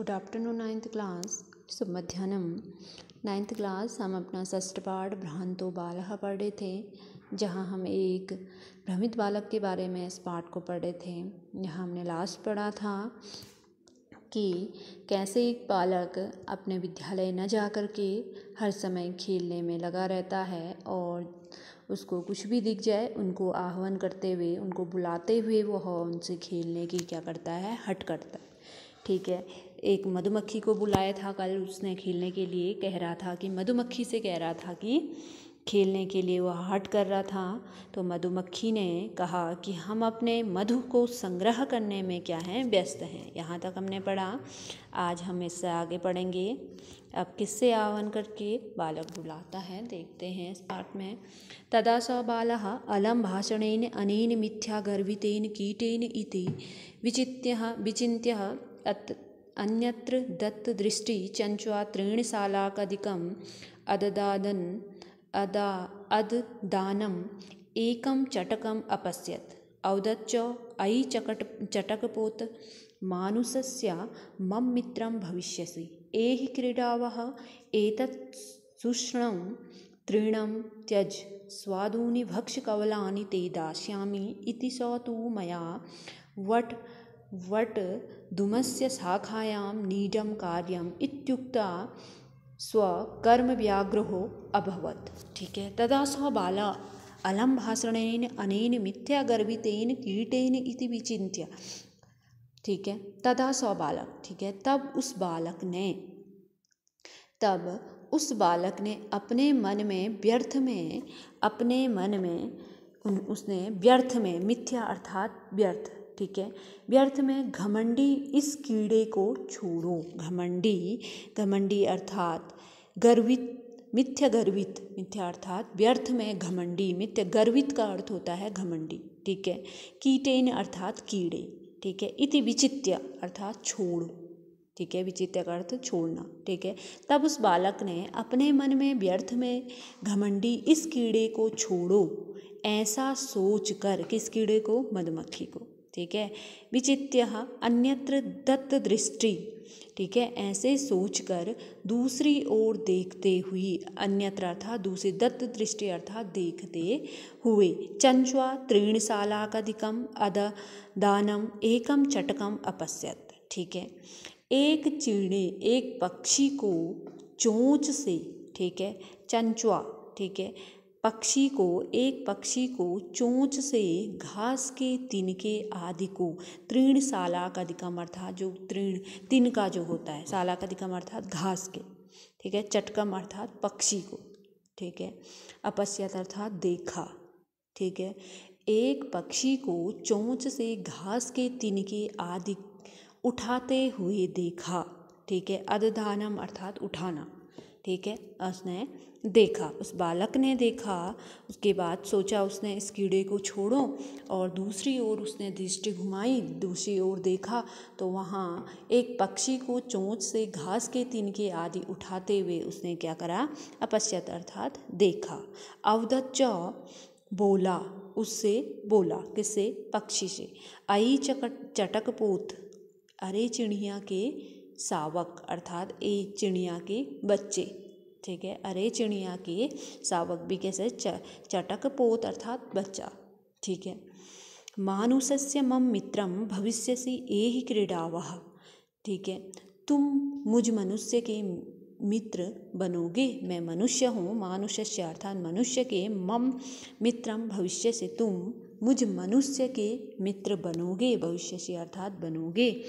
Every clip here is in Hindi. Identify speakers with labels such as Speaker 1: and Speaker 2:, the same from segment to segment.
Speaker 1: Good afternoon ninth class. शुभ मध्याह्नम। नाइन्थ क्लास हम अपना षष्ठ पाठ भ्रांतो बालः पढ़ रहे थे, जहाँ हम एक भ्रमित बालक के बारे में इस पाठ को पढ़ रहे थे। यहाँ हमने लास्ट पढ़ा था कि कैसे एक बालक अपने विद्यालय न जा कर के हर समय खेलने में लगा रहता है और उसको कुछ भी दिख जाए उनको आह्वान करते हुए, उनको बुलाते हुए वह उनसे खेलने की क्या करता है, हट करता है। ठीक है। एक मधुमक्खी को बुलाया था कल उसने खेलने के लिए, कह रहा था कि मधुमक्खी से कह रहा था कि खेलने के लिए वह हट कर रहा था। तो मधुमक्खी ने कहा कि हम अपने मधु को संग्रह करने में क्या हैं, व्यस्त हैं। यहाँ तक हमने पढ़ा। आज हम इससे आगे पढ़ेंगे। अब किससे आह्वान करके बालक बुलाता है देखते हैं इस पाठ में। तदा स बालः अलं भाषणेन अनेन मिथ्या गर्वितेन कीटेन इति विचिन्त्य अन्यत्र दत्तदृष्टि चञ्च्वा त्रीणशालाकधिकम् अददानम् एकं चटकम् अपश्यत्। औदच्च अयि चटकपोत मानुषस्य मम मित्रं भविष्यसि। एहि क्रीडावः एतत् शुष्णं तृणं त्यज स्वादूनि भक्ष्यकवलानि ते दास्यामि इति स तु मया वटधूमस्य शाखायां नीडं कार्यम् इत्युक्त्वा स्वकर्मव्याघ्रो अभवत्। ठीक है। तदा स बालः अलं भाषणेन अनेन मिथ्यागर्वितेन कीटेन इति विचिन्त्य। ठीक है। तदा स बालक, ठीक है, तब उस बालक ने अपने मन में मिथ्या अर्थात व्यर्थ, ठीक है, व्यर्थ में घमंडी इस कीड़े को छोड़ो। घमंडी अर्थात गर्वित, मिथ्या अर्थात व्यर्थ में घमंडी, मिथ्या गर्वित का अर्थ होता है घमंडी। ठीक है। कीटेन अर्थात कीड़े। ठीक है। इति विचित्य अर्थात छोड़ो। ठीक है। विचित्य का अर्थ छोड़ना। ठीक है। तब उस बालक ने अपने मन में व्यर्थ में घमंडी इस कीड़े को छोड़ो ऐसा सोच कर, किस कीड़े को, मधुमक्खी को। ठीक है। विचित्य अन्यत्र दत्त दृष्टि, ठीक है, ऐसे सोचकर दूसरी ओर देखते हुए, अन्यत्र अर्थात दूसरी, दत्त दृष्टि अर्थात देखते हुए, चंच्वा त्रीणशालाकधिकम् अददानम् एकम चटकम अपश्यत्। ठीक है। एक पक्षी को चोंच से, ठीक है, चंचुआ, ठीक है, एक पक्षी को चोंच से घास के तिनके आदि को, त्रीणशालाकधिकम् अर्थात जो तिनका जो होता है, शालाकधिकम् अर्थात घास के, ठीक है, चटकम अर्थात पक्षी को, ठीक है, अपश्यत अर्थात देखा। ठीक है। एक पक्षी को चोंच से घास के तिनके आदि उठाते हुए देखा। ठीक है। अददानम अर्थात उठाना। ठीक है। उसने देखा, उस बालक ने देखा, उसके बाद सोचा उसने इस कीड़े को छोड़ो और दूसरी ओर उसने दृष्टि घुमाई, दूसरी ओर देखा तो वहाँ एक पक्षी को चोंच से घास के तिनके आदि उठाते हुए उसने क्या करा, अपश्यत अर्थात देखा। अवदच्च बोला, उससे बोला, किससे, पक्षी से। अयि चटकपोत, अरे चिड़िया के शावक अर्थात ए चिड़िया के बच्चे। ठीक है। अरे चिड़िया के शावक भी कैसे, चटकपोत अर्थात बच्चा। ठीक है। मानुषस्य मम मित्रम भविष्यसि एहि क्रीडावः। ठीक है। तुम मुझ मनुष्य के मित्र बनोगे, मैं मनुष्य हूँ, मानुषस्य अर्थात मनुष्य के, मम मित्रम भविष्य से, तुम मुझ मनुष्य के मित्र बनोगे, भविष्य से अर्थात बनोगे।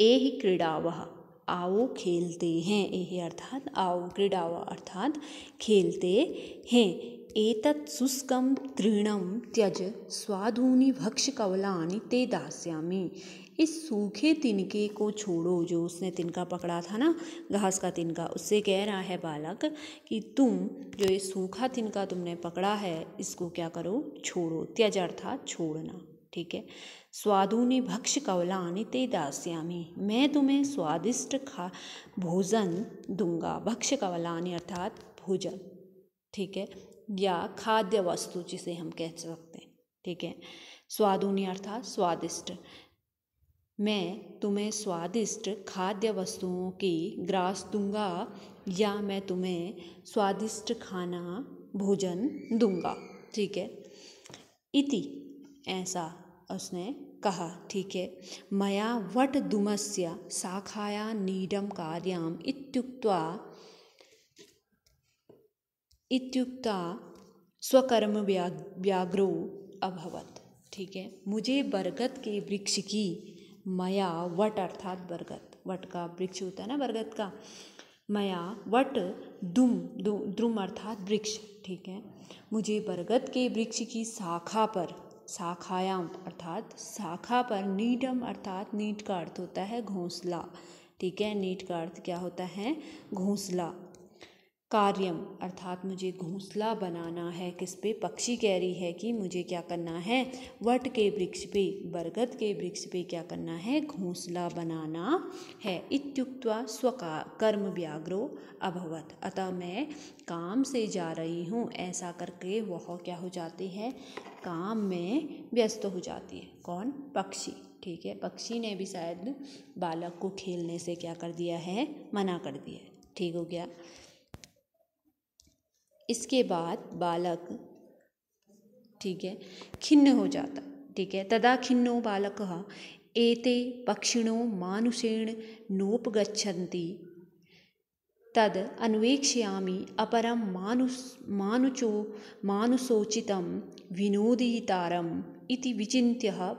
Speaker 1: एहि क्रीडावः, आओ खेलते हैं, एहि अर्थात आओ, क्रीडावः अर्थात खेलते हैं। एतत् शुष्कं तृणं त्यज स्वादूनि भक्ष्यकवलानि ते दास्यामि। इस सूखे तिनके को छोड़ो, जो उसने तिनका पकड़ा था ना, घास का तिनका, उससे कह रहा है बालक कि तुम जो ये सूखा तिनका तुमने पकड़ा है इसको क्या करो, छोड़ो। त्यज अर्थात छोड़ना। ठीक है। स्वादूनि भक्ष्यकवलानि ते दास्यामि, मैं तुम्हें स्वादिष्ट भोजन दूंगा। भक्ष्यकवलानि अर्थात भोजन। ठीक है। या खाद्य वस्तु जिसे हम कह सकते हैं। ठीक है। स्वादूनि अर्थात स्वादिष्ट, मैं तुम्हें स्वादिष्ट खाद्य वस्तुओं की ग्रास दूंगा या मैं तुम्हें स्वादिष्ट खाना भोजन दूंगा। ठीक है। इति ऐसा उसने कहा। ठीक है। मया वट दुमस्य शाखाया नीडम कार्याम इत्युक्ता स्वकर्म व्याग्रो अभवत। ठीक है। मुझे बरगद के वृक्ष की मया वट अर्थात बरगद, वट का वृक्ष होता है ना बरगद का, मया वट द्रुम अर्थात वृक्ष। ठीक है। मुझे बरगद के वृक्ष की शाखा पर, शाखायाम अर्थात शाखा पर, नीडम अर्थात नीड का अर्थ होता है घोंसला। ठीक है। नीड का अर्थ क्या होता है? घोंसला। कार्यम अर्थात मुझे घोंसला बनाना है। किस पे? पक्षी कह रही है कि मुझे क्या करना है? वट के वृक्ष पे, बरगद के वृक्ष पे क्या करना है? घोंसला बनाना है। इत्युक्त्वा स्वकर्म व्याग्रो अभवत। अतः मैं काम से जा रही हूँ, ऐसा करके वह क्या हो जाती है? काम में व्यस्त हो जाती है। कौन? पक्षी। ठीक है। पक्षी ने भी शायद बालक को खेलने से क्या कर दिया है? मना कर दिया है। ठीक हो गया। इसके बाद बालक, ठीक है, खिन्न हो जाता। ठीक है। तदा खिन्नो बालकः एते पक्षिणो मानुषेण नोपगच्छन्ति तद अन्वेक्ष्यामि अपरं मानुषोचितं विनोदितारम् इति विचिन्त्य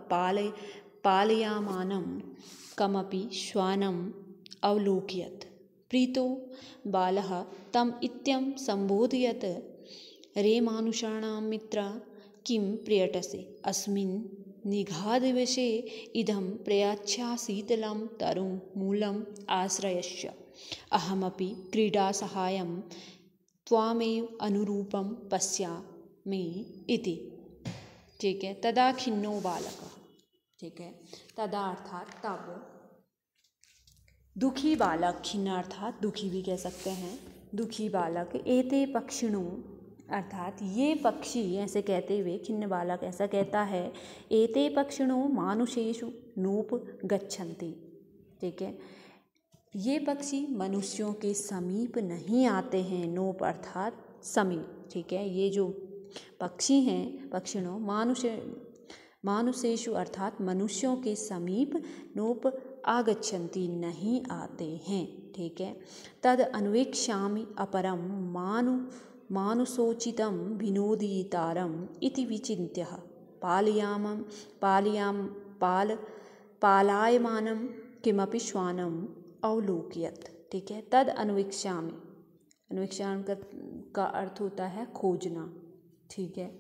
Speaker 1: पालयामानं कमपि श्वानम् अवलोकयत्। प्रीतो बालः तम इत्यं संबोधयत्, रे मानुषाणां मित्र किं प्रियटसे अस्मिन् निघादिवशे इदं प्रयाच्छा शीतलं तरुं मूलम् आश्रयस्य अहमपि क्रीडासहायं त्वामेव अनुरूपं पश्यामि इति। ठीक है। तदा खिन्नो बालकः। ठीक है। तदा अर्थात तब, दुखी बालक, खिन्न अर्थात दुखी भी कह सकते हैं, दुखी बालक, एते पक्षिणों अर्थात ये पक्षी, ऐसे कहते हुए खिन्न बालक ऐसा कहता है, एते पक्षिणों मानुषेषु नोप गच्छन्ति। ठीक है। ये पक्षी मनुष्यों के समीप नहीं आते हैं। नोप अर्थात समीप। ठीक है। ये जो पक्षी हैं, पक्षिणों मानुषेषु अर्थात मनुष्यों के समीप, नोप आगच्छन्ति नहीं आते हैं। ठीक है। तद अन्वेक्ष्यामि अपरं मानुषोचितं विनोदितारम् इति विचिन्त्य पालयामानं किमपि श्वानम् अवलोकयत्। ठीक है। तद अन्वेक्ष्यामि, अन्वेक्षण का अर्थ होता है खोजना। ठीक है।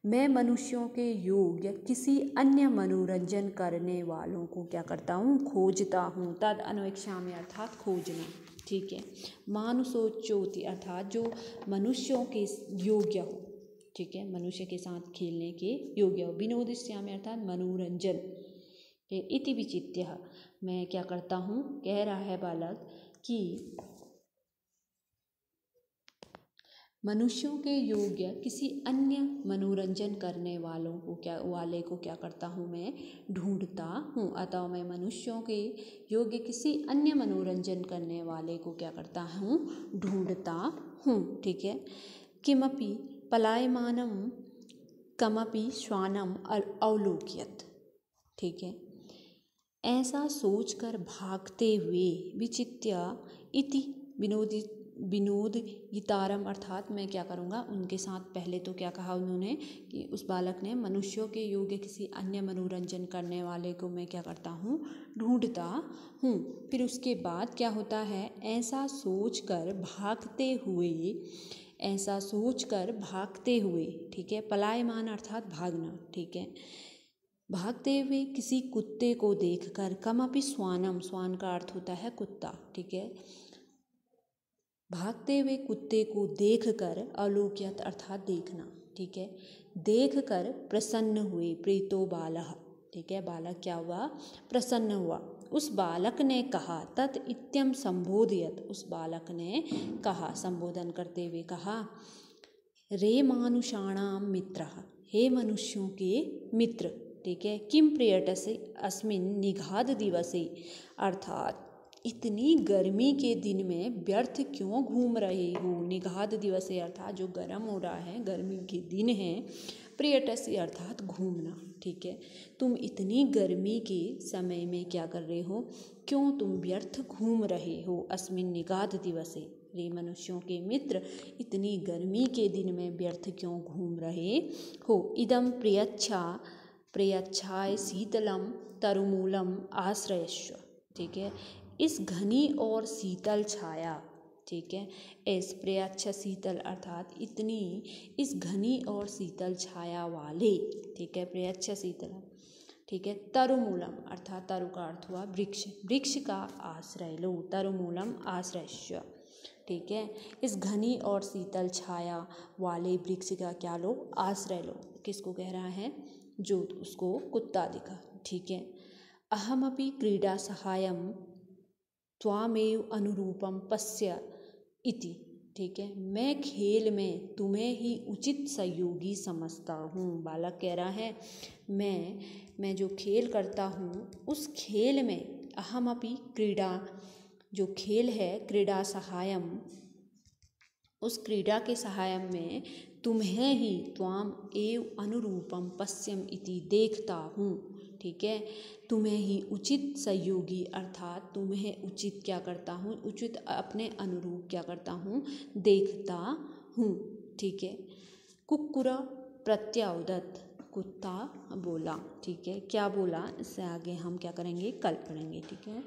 Speaker 1: मैं मनुष्यों के योग्य किसी अन्य मनोरंजन करने वालों को क्या करता हूँ? खोजता हूँ। तद अन्वेक्षामि अर्थात खोजना। ठीक है। मानुषोच्योति अर्थात जो मनुष्यों के योग्य हो। ठीक है। मनुष्य के साथ खेलने के योग्य हो। विनोदिष्यामि अर्थात मनोरंजन। इति विचित्य, मैं क्या करता हूँ? कह रहा है बालक कि मनुष्यों के योग्य किसी अन्य मनोरंजन करने वाले को क्या करता हूँ? मैं ढूंढता हूँ। अतः मैं मनुष्यों के योग्य किसी अन्य मनोरंजन करने वाले को क्या करता हूँ? ढूंढता हूँ। ठीक है। किमपि पलायमानं कमपि श्वानम अवलोकयत्। ठीक है। ऐसा सोचकर भागते हुए, विचित्य इति विनोदितारम अर्थात मैं क्या करूँगा? उनके साथ, पहले तो क्या कहा उन्होंने कि उस बालक ने, मनुष्यों के योग्य किसी अन्य मनोरंजन करने वाले को मैं क्या करता हूँ? ढूंढता हूँ। फिर उसके बाद क्या होता है? ऐसा सोचकर भागते हुए, ठीक है। पलायमान अर्थात भागना। ठीक है। भागते हुए किसी कुत्ते को देखकर, कमपि श्वानम, श्वान का अर्थ होता है कुत्ता। ठीक है। भागते हुए कुत्ते को देखकर, अवलोकयत् अर्थात देखना। ठीक है। देखकर प्रसन्न हुए, प्रीतो बालः। ठीक है। बालक क्या हुआ? प्रसन्न हुआ। उस बालक ने कहा, तत् इत्यं संबोधयत्, उस बालक ने कहा, संबोधन करते हुए कहा, रे मानुषाणां मित्रः, हे मनुष्यों के मित्र, ठीक है। किम प्रियटसे अस्मिन् निघाद दिवसे, अर्थात इतनी गर्मी के दिन में व्यर्थ क्यों घूम रहे हो। निघाद दिवसे अर्थात जो गर्म हो रहा है, गर्मी के दिन है। प्रियटसे अर्थात घूमना, ठीक है। तुम इतनी गर्मी के समय में क्या कर रहे हो, क्यों तुम व्यर्थ घूम रहे हो। अस्मिन् निघाद दिवसे, रे मनुष्यों के मित्र, इतनी गर्मी के दिन में व्यर्थ क्यों घूम रहे हो। इदं प्रियच्छाय शीतलम तरुमूलम आश्रयस्व, ठीक है। इस घनी और शीतल छाया, ठीक है। इस प्रियच्छ शीतल अर्थात इतनी, इस घनी और शीतल छाया वाले, ठीक है। प्रियच्छ शीतल, ठीक है। तरुमूलम अर्थात तरु का अर्थ हुआ वृक्ष, वृक्ष का आश्रय लो। तरुमूलम आश्रयस्व, ठीक है। इस घनी और शीतल छाया वाले वृक्ष का क्या लो, आश्रय लो। किसको कह रहा है, जो उसको कुत्ता दिखा, ठीक है। अहमपि क्रीडा सहायम त्वामेव अनुरूपम पश्य इति, ठीक है। मैं खेल में तुम्हें ही उचित सहयोगी समझता हूँ। बालक कह रहा है मैं जो खेल करता हूँ उस खेल में, अहमपि क्रीडा जो खेल है, क्रीडा सहायम, उस क्रीडा के सहायम में तुम्हें ही, त्वाम एव अनुरूपम पश्यम इति, देखता हूँ, ठीक है। तुम्हें ही उचित सहयोगी अर्थात तुम्हें उचित क्या करता हूँ, उचित अपने अनुरूप क्या करता हूँ, देखता हूँ, ठीक है। कुक्कुर प्रत्याउदत, कुत्ता बोला, ठीक है। क्या बोला, इससे आगे हम क्या करेंगे, कल पढ़ेंगे, ठीक है।